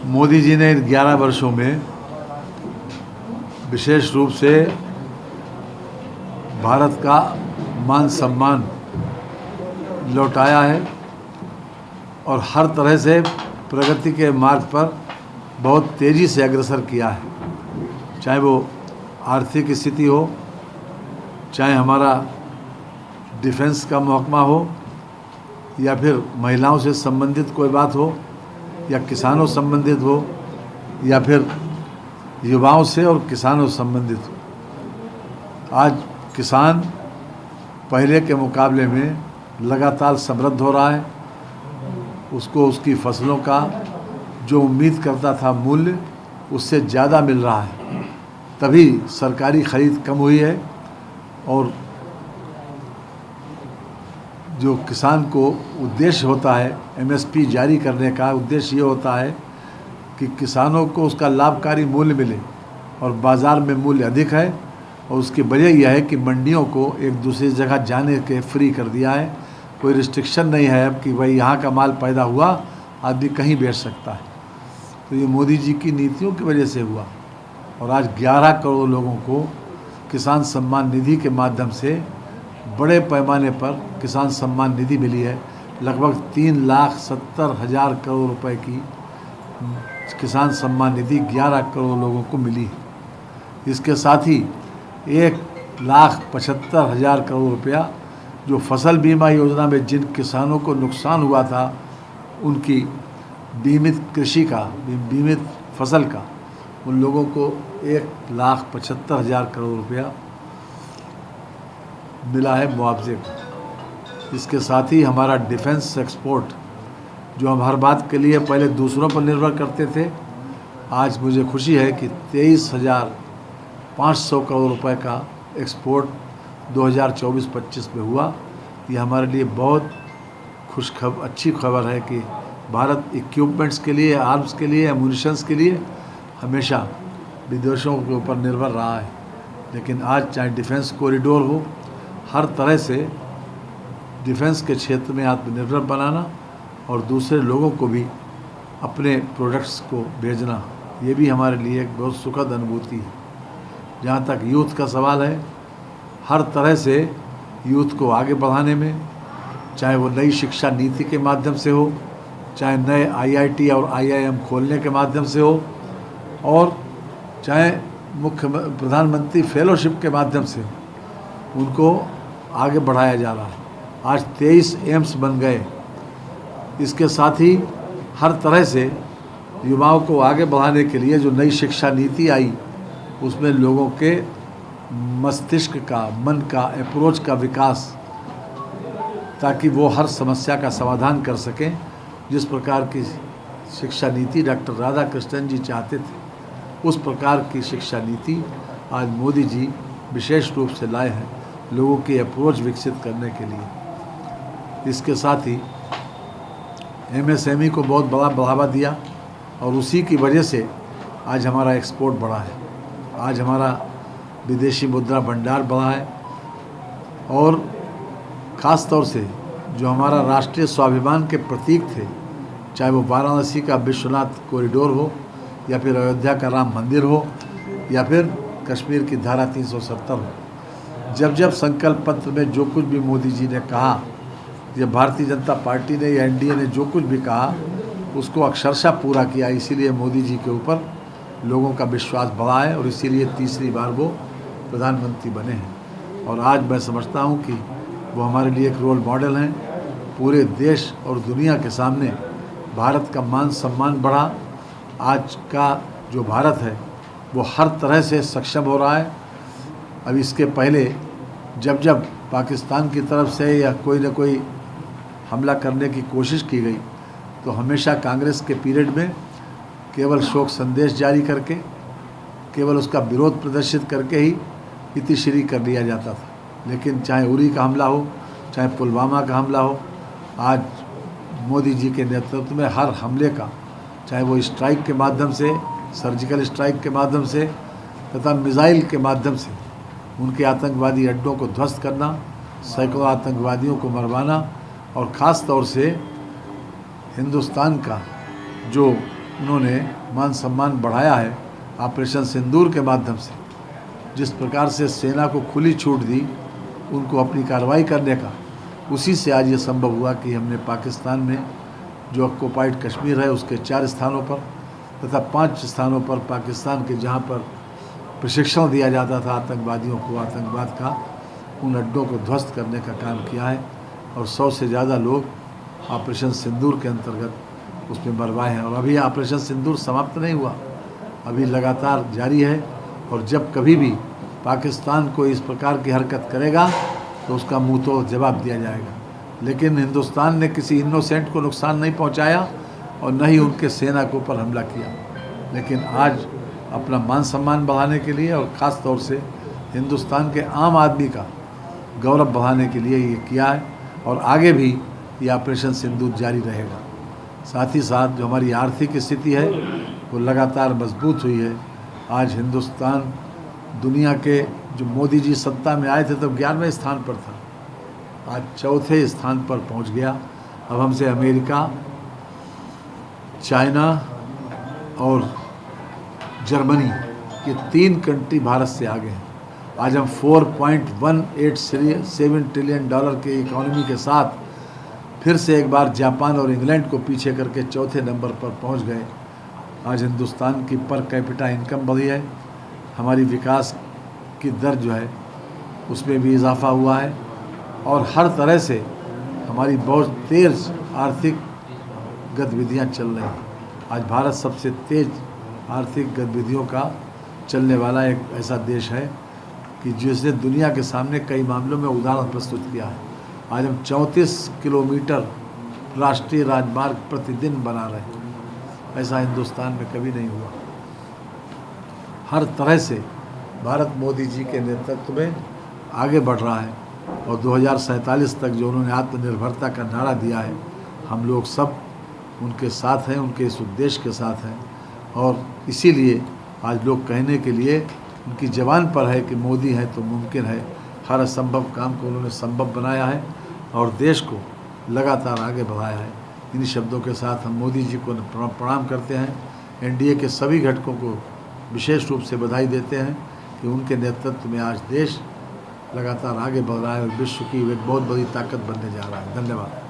मोदी जी ने इन 11 वर्षों में विशेष रूप से भारत का मान सम्मान लौटाया है और हर तरह से प्रगति के मार्ग पर बहुत तेज़ी से अग्रसर किया है। चाहे वो आर्थिक स्थिति हो, चाहे हमारा डिफेंस का महकमा हो, या फिर महिलाओं से संबंधित कोई बात हो, या किसानों संबंधित हो, या फिर युवाओं से और किसानों संबंधित हो। आज किसान पहले के मुकाबले में लगातार समृद्ध हो रहा है। उसको उसकी फसलों का जो उम्मीद करता था मूल्य, उससे ज़्यादा मिल रहा है। तभी सरकारी ख़रीद कम हुई है और जो किसान को उद्देश्य होता है एमएसपी जारी करने का, उद्देश्य ये होता है कि किसानों को उसका लाभकारी मूल्य मिले और बाज़ार में मूल्य अधिक है। और उसकी वजह यह है कि मंडियों को एक दूसरी जगह जाने के फ्री कर दिया है। कोई रिस्ट्रिक्शन नहीं है अब कि भाई यहाँ का माल पैदा हुआ, आदमी कहीं बेच सकता है। तो ये मोदी जी की नीतियों की वजह से हुआ। और आज 11 करोड़ लोगों को किसान सम्मान निधि के माध्यम से बड़े पैमाने पर किसान सम्मान निधि मिली है। लगभग 3,70,000 करोड़ रुपए की किसान सम्मान निधि 11 करोड़ लोगों को मिली है। इसके साथ ही 1,75,000 करोड़ रुपया जो फसल बीमा योजना में जिन किसानों को नुकसान हुआ था, उनकी बीमित कृषि का, बीमित फसल का, उन लोगों को 1,75,000 करोड़ रुपया मिला है मुआवजे को। इसके साथ ही हमारा डिफेंस एक्सपोर्ट, जो हम हर बात के लिए पहले दूसरों पर निर्भर करते थे, आज मुझे खुशी है कि 23,500 करोड़ रुपए का एक्सपोर्ट 2024-25 में हुआ। ये हमारे लिए बहुत अच्छी खबर है कि भारत इक्विपमेंट्स के लिए, आर्म्स के लिए, एमुनिशंस के लिए हमेशा विदेशों के ऊपर निर्भर रहा है। लेकिन आज चाहे डिफेंस कॉरिडोर हो, हर तरह से डिफेंस के क्षेत्र में आत्मनिर्भर बनाना और दूसरे लोगों को भी अपने प्रोडक्ट्स को भेजना, ये भी हमारे लिए एक बहुत सुखद अनुभूति है। जहाँ तक यूथ का सवाल है, हर तरह से यूथ को आगे बढ़ाने में, चाहे वो नई शिक्षा नीति के माध्यम से हो, चाहे नए आईआईटी और आईआईएम खोलने के माध्यम से हो, और चाहे प्रधानमंत्री फेलोशिप के माध्यम से उनको आगे बढ़ाया जा रहा है। आज 23 एम्स बन गए। इसके साथ ही हर तरह से युवाओं को आगे बढ़ाने के लिए जो नई शिक्षा नीति आई, उसमें लोगों के मस्तिष्क का, मन का, अप्रोच का विकास, ताकि वो हर समस्या का समाधान कर सकें। जिस प्रकार की शिक्षा नीति डॉक्टर राधाकृष्णन जी चाहते थे, उस प्रकार की शिक्षा नीति आज मोदी जी विशेष रूप से लाए हैं लोगों की अप्रोच विकसित करने के लिए। इसके साथ ही एमएसएमई को बहुत बड़ा बढ़ावा दिया और उसी की वजह से आज हमारा एक्सपोर्ट बढ़ा है। आज हमारा विदेशी मुद्रा भंडार बढ़ा है और ख़ास तौर से जो हमारा राष्ट्रीय स्वाभिमान के प्रतीक थे, चाहे वो वाराणसी का विश्वनाथ कॉरिडोर हो, या फिर अयोध्या का राम मंदिर हो, या फिर कश्मीर की धारा 370 हो, जब जब संकल्प पत्र में जो कुछ भी मोदी जी ने कहा, या भारतीय जनता पार्टी ने या एनडीए ने जो कुछ भी कहा, उसको अक्षरशः पूरा किया। इसीलिए मोदी जी के ऊपर लोगों का विश्वास बढ़ा है और इसीलिए तीसरी बार वो प्रधानमंत्री बने हैं। और आज मैं समझता हूँ कि वो हमारे लिए एक रोल मॉडल हैं। पूरे देश और दुनिया के सामने भारत का मान सम्मान बढ़ा। आज का जो भारत है वो हर तरह से सक्षम हो रहा है। अब इसके पहले जब जब पाकिस्तान की तरफ से या कोई न कोई हमला करने की कोशिश की गई, तो हमेशा कांग्रेस के पीरियड में केवल शोक संदेश जारी करके, केवल उसका विरोध प्रदर्शित करके ही इतिश्री कर लिया जाता था। लेकिन चाहे उरी का हमला हो, चाहे पुलवामा का हमला हो, आज मोदी जी के नेतृत्व में हर हमले का, चाहे वो स्ट्राइक के माध्यम से, सर्जिकल स्ट्राइक के माध्यम से, तथा मिसाइल के माध्यम से उनके आतंकवादी अड्डों को ध्वस्त करना, सैकड़ों आतंकवादियों को मरवाना, और ख़ास तौर से हिंदुस्तान का जो उन्होंने मान सम्मान बढ़ाया है ऑपरेशन सिंदूर के माध्यम से। जिस प्रकार से सेना को खुली छूट दी उनको अपनी कार्रवाई करने का, उसी से आज ये संभव हुआ कि हमने पाकिस्तान में जो ऑक्युपाइड कश्मीर है उसके 4 स्थानों पर तथा 5 स्थानों पर पाकिस्तान के जहाँ पर प्रशिक्षण दिया जाता था आतंकवादियों को आतंकवाद का, उन अड्डों को ध्वस्त करने का काम किया है और 100 से ज़्यादा लोग ऑपरेशन सिंदूर के अंतर्गत उसमें मरवाए हैं। और अभी ऑपरेशन सिंदूर समाप्त नहीं हुआ, अभी लगातार जारी है। और जब कभी भी पाकिस्तान को इस प्रकार की हरकत करेगा तो उसका मुंह तो जवाब दिया जाएगा। लेकिन हिंदुस्तान ने किसी इनोसेंट को नुकसान नहीं पहुंचाया और न ही उनके सेना के ऊपर हमला किया। लेकिन आज अपना मान सम्मान बढ़ाने के लिए और ख़ास तौर से हिंदुस्तान के आम आदमी का गौरव बढ़ाने के लिए ये किया है और आगे भी ये ऑपरेशन सिंदूर जारी रहेगा। साथ ही साथ जो हमारी आर्थिक स्थिति है वो लगातार मजबूत हुई है। आज हिंदुस्तान दुनिया के, जो मोदी जी सत्ता में आए थे तब 11वें स्थान पर था, आज 4थे स्थान पर पहुंच गया। अब हमसे अमेरिका, चाइना और जर्मनी, ये 3 कंट्री भारत से आगे हैं। आज हम $4.187 ट्रिलियन के इकोनॉमी के साथ फिर से एक बार जापान और इंग्लैंड को पीछे करके 4थे नंबर पर पहुंच गए। आज हिंदुस्तान की पर कैपिटा इनकम बढ़ी है, हमारी विकास की दर जो है उसमें भी इजाफा हुआ है और हर तरह से हमारी बहुत तेज़ आर्थिक गतिविधियां चल रही हैं। आज भारत सबसे तेज़ आर्थिक गतिविधियों का चलने वाला एक ऐसा देश है कि जिसने दुनिया के सामने कई मामलों में उदाहरण प्रस्तुत किया है। आज हम 34 किलोमीटर राष्ट्रीय राजमार्ग प्रतिदिन बना रहे हैं, ऐसा हिंदुस्तान में कभी नहीं हुआ। हर तरह से भारत मोदी जी के नेतृत्व में आगे बढ़ रहा है और 2047 तक जो उन्होंने आत्मनिर्भरता का नारा दिया है, हम लोग सब उनके साथ हैं, उनके इस उद्देश्य के साथ हैं। और इसीलिए आज लोग कहने के लिए उनकी ज़बान पर है कि मोदी है तो मुमकिन है। हर असंभव काम को उन्होंने संभव बनाया है और देश को लगातार आगे बढ़ाया है। इन्हीं शब्दों के साथ हम मोदी जी को प्रणाम करते हैं। एनडीए के सभी घटकों को विशेष रूप से बधाई देते हैं कि उनके नेतृत्व में आज देश लगातार आगे बढ़ रहा है और विश्व की एक बहुत बड़ी ताकत बनने जा रहा है। धन्यवाद।